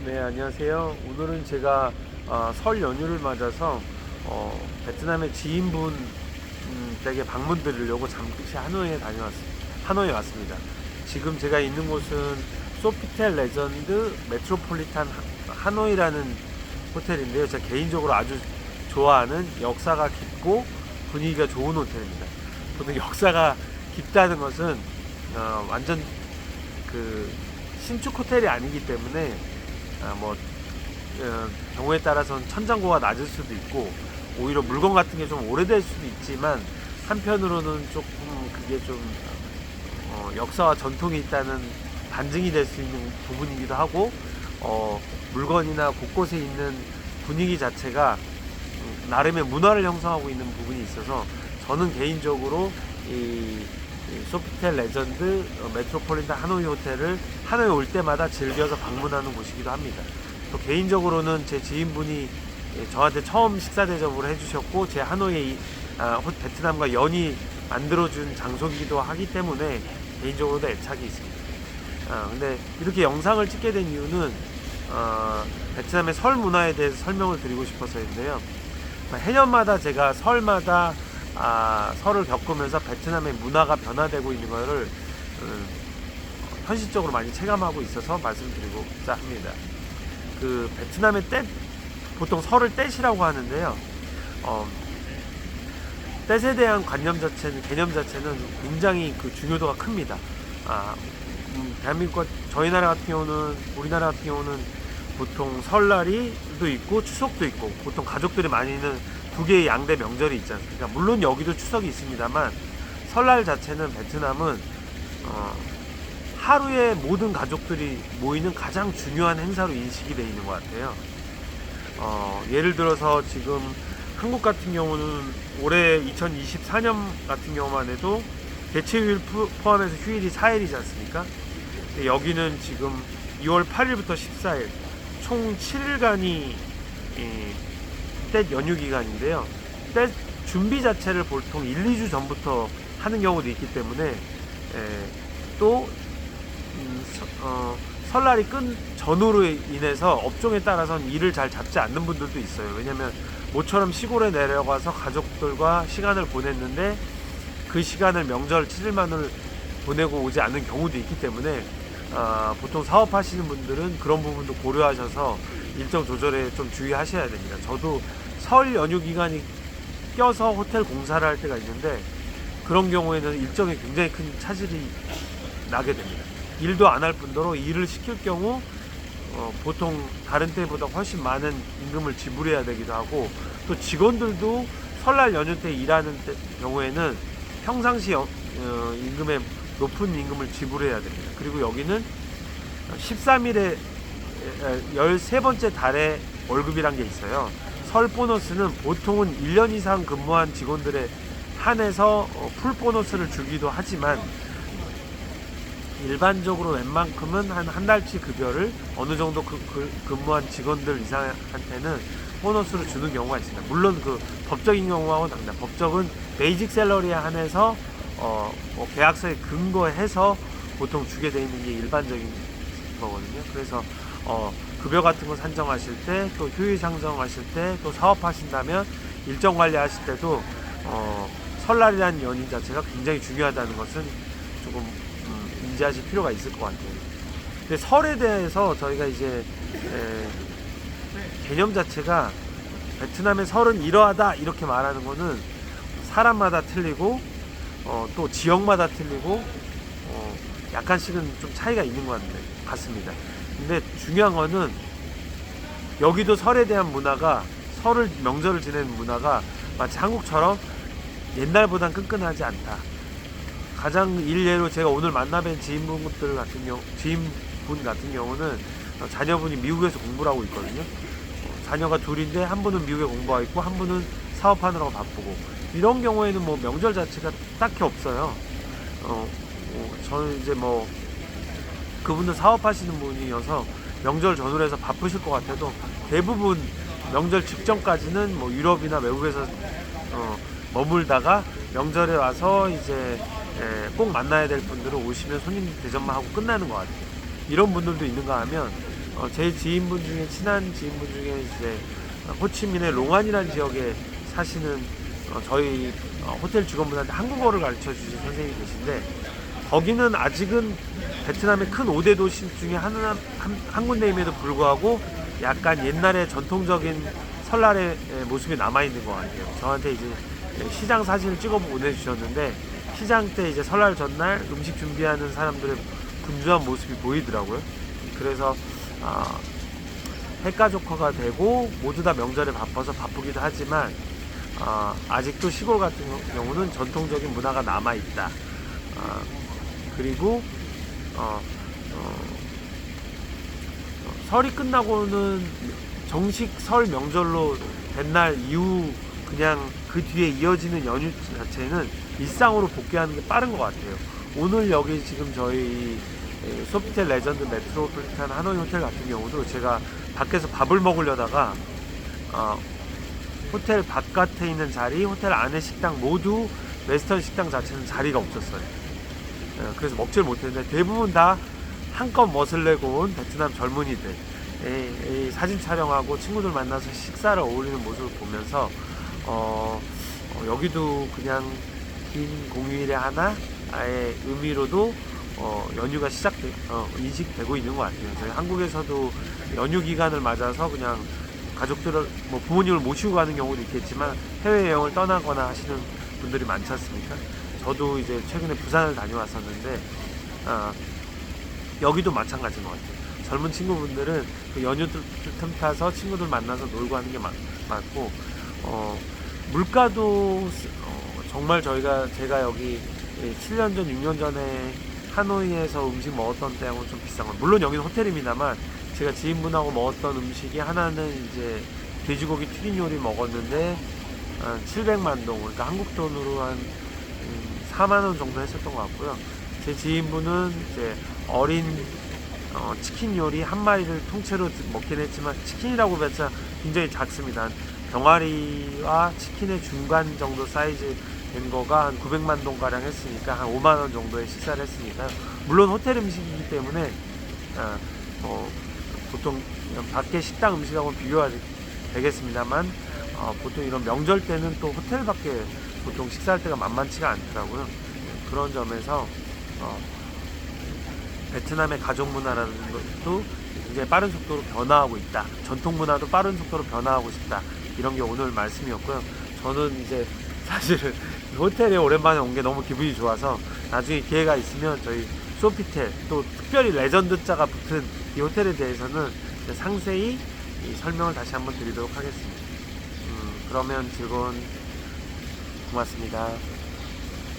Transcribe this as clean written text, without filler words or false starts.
네, 안녕하세요. 오늘은 제가 설 연휴를 맞아서 베트남의 지인분 댁에 방문 드리려고 잠시 하노이에 왔습니다. 지금 제가 있는 곳은 소피텔 레전드 메트로폴리탄 하노이라는 호텔인데요. 제가 개인적으로 아주 좋아하는 역사가 깊고 분위기가 좋은 호텔입니다. 보통 역사가 깊다는 것은 완전 그 신축 호텔이 아니기 때문에 경우에 따라서는 천장고가 낮을 수도 있고 오히려 물건 같은 게 좀 오래될 수도 있지만, 한편으로는 조금 그게 좀 역사와 전통이 있다는 반증이 될 수 있는 부분이기도 하고, 물건이나 곳곳에 있는 분위기 자체가 나름의 문화를 형성하고 있는 부분이 있어서, 저는 개인적으로 이 소피텔 레전드 메트로폴리탄 하노이 호텔을 하노이 올 때마다 즐겨서 방문하는 곳이기도 합니다. 또 개인적으로는 제 지인분이 저한테 처음 식사 대접을 해주셨고, 제 하노이 베트남과 연이 만들어준 장소이기도 하기 때문에 개인적으로도 애착이 있습니다. 근데 이렇게 영상을 찍게 된 이유는 베트남의 설 문화에 대해서 설명을 드리고 싶어서인데요. 해년마다 제가 설마다 설을 겪으면서 베트남의 문화가 변화되고 있는 것을 현실적으로 많이 체감하고 있어서 말씀드리고자 합니다. 그 베트남의 보통 설을 떼시라고 하는데요. 떼에 대한 개념 자체는 굉장히 그 중요도가 큽니다. 대한민국, 저희 나라 같은 경우는, 우리나라 같은 경우는 보통 설날이도 있고 추석도 있고, 보통 가족들이 많이 있는 두 개의 양대 명절이 있지 않습니까? 물론 여기도 추석이 있습니다만, 설날 자체는 베트남은 하루에 모든 가족들이 모이는 가장 중요한 행사로 인식이 되어 있는 것 같아요. 예를 들어서 지금 한국 같은 경우는 올해 2024년 같은 경우만 해도 개체휴일 포함해서 휴일이 4일이지 않습니까? 여기는 지금 2월 8일부터 14일 총 7일간이 때 연휴 기간인데요. 때 준비 자체를 보통 1, 2주 전부터 하는 경우도 있기 때문에, 또 설날이 끈 전후로 인해서 업종에 따라서는 일을 잘 잡지 않는 분들도 있어요. 왜냐면 모처럼 시골에 내려가서 가족들과 시간을 보냈는데 그 시간을 명절 7일만을 보내고 오지 않는 경우도 있기 때문에, 보통 사업하시는 분들은 그런 부분도 고려하셔서 일정 조절에 좀 주의하셔야 됩니다. 저도 설 연휴 기간이 껴서 호텔 공사를 할 때가 있는데, 그런 경우에는 일정에 굉장히 큰 차질이 나게 됩니다. 일도 안 할 뿐더러 일을 시킬 경우 보통 다른 때보다 훨씬 많은 임금을 지불해야 되기도 하고, 또 직원들도 설날 연휴 때 일하는 경우에는 평상시 임금의 높은 임금을 지불해야 됩니다. 그리고 여기는 13일에 13번째 달에 월급이란 게 있어요. 설 보너스는 보통은 1년 이상 근무한 직원들에 한해서 풀 보너스를 주기도 하지만, 일반적으로 웬만큼은 한 달치 급여를 어느 정도 근무한 직원들 이상한테는 보너스를 주는 경우가 있습니다. 물론 그 법적인 경우하고는 다릅니다. 법적은 베이직 샐러리에 한해서 계약서에 근거해서 보통 주게 되어 있는 게 일반적인 거거든요. 그래서 급여 같은 거 산정하실 때, 또 휴일 산정하실 때, 또 사업하신다면 일정 관리하실 때도 설날이라는 연인 자체가 굉장히 중요하다는 것은 조금 인지하실 필요가 있을 것 같아요. 근데 설에 대해서 저희가 이제 개념 자체가, 베트남의 설은 이러하다 이렇게 말하는 거는 사람마다 틀리고, 또 지역마다 틀리고, 약간씩은 좀 차이가 있는 것 같습니다. 근데 중요한 거는 여기도 설에 대한 문화가, 명절을 지내는 문화가 마치 한국처럼 옛날보단 끈끈하지 않다. 가장 일례로 제가 오늘 만나뵌 지인분 같은 경우는 자녀분이 미국에서 공부를 하고 있거든요. 자녀가 둘인데 한 분은 미국에 공부하고 있고 한 분은 사업하느라고 바쁘고, 이런 경우에는 뭐 명절 자체가 딱히 없어요. 저는 이제 그분은 사업하시는 분이어서 명절 전후로 해서 바쁘실 것 같아도, 대부분 명절 직전까지는 유럽이나 외국에서 머물다가 명절에 와서 이제 꼭 만나야 될 분들은 오시면 손님 대접만 하고 끝나는 것 같아요. 이런 분들도 있는가 하면 제 지인분 중에 친한 지인분 중에 이제 호치민의 롱안이라는 지역에 사시는 저희 호텔 직원분한테 한국어를 가르쳐 주신 선생님이 계신데, 거기는 아직은 베트남의 큰 5대 도시 중에 한 군데임에도 불구하고 약간 옛날의 전통적인 설날의 모습이 남아있는 것 같아요. 저한테 이제 시장 사진을 찍어 보내주셨는데, 시장 때 이제 설날 전날 음식 준비하는 사람들의 분주한 모습이 보이더라고요. 그래서 핵가족화가 되고 모두 다 명절에 바빠서 바쁘기도 하지만 아직도 시골 같은 경우는 전통적인 문화가 남아있다. 그리고 설이 끝나고는 정식 설 명절로 된 날 이후 그냥 그 뒤에 이어지는 연휴 자체는 일상으로 복귀하는 게 빠른 것 같아요. 오늘 여기 지금 저희 소피텔 레전드 메트로폴리탄 하노이 호텔 같은 경우도 제가 밖에서 밥을 먹으려다가 호텔 바깥에 있는 자리, 호텔 안에 식당 모두 웨스턴 식당 자체는 자리가 없었어요. 그래서 먹지를 못했는데 대부분 다 한껏 멋을 내고 온 베트남 젊은이들 사진 촬영하고 친구들 만나서 식사를 어울리는 모습을 보면서 여기도 그냥 긴 공휴일의 하나의 의미로도 연휴가 인식되고 있는 것 같아요. 저희 한국에서도 연휴 기간을 맞아서 그냥 가족들을 부모님을 모시고 가는 경우도 있겠지만 해외여행을 떠나거나 하시는 분들이 많지 않습니까? 저도 이제 최근에 부산을 다녀왔었는데 여기도 마찬가지인 것 같아요. 젊은 친구분들은 그 연휴 틈타서 친구들 만나서 놀고 하는 게 많고 물가도 정말 제가 여기 7년 전, 6년 전에 하노이에서 음식 먹었던 때하고는 좀 비싼 건, 물론 여기는 호텔입니다만 제가 지인분하고 먹었던 음식이 하나는 이제 돼지고기 튀긴 요리 먹었는데 700만 동, 그러니까 한국 돈으로 한 4만 원 정도 했었던 것 같고요. 제 지인분은 이제 어린 치킨 요리 한 마리를 통째로 먹긴 했지만 치킨이라고 해봤자 굉장히 작습니다. 병아리와 치킨의 중간 정도 사이즈 된 거가 한 900만 동 가량 했으니까 한 5만 원 정도의 식사를 했으니까, 물론 호텔 음식이기 때문에 보통 밖에 식당 음식하고는 비교가 되겠습니다만 보통 이런 명절 때는 또 호텔밖에 보통 식사할 때가 만만치가 않더라고요. 그런 점에서 베트남의 가족 문화라는 것도 굉장히 빠른 속도로 변화하고 있다. 전통 문화도 빠른 속도로 변화하고 있다. 이런 게 오늘 말씀이었고요. 저는 이제 사실은 호텔에 오랜만에 온 게 너무 기분이 좋아서 나중에 기회가 있으면 저희 소피텔, 또 특별히 레전드 자가 붙은 이 호텔에 대해서는 상세히 설명을 다시 한번 드리도록 하겠습니다. 그러면 고맙습니다.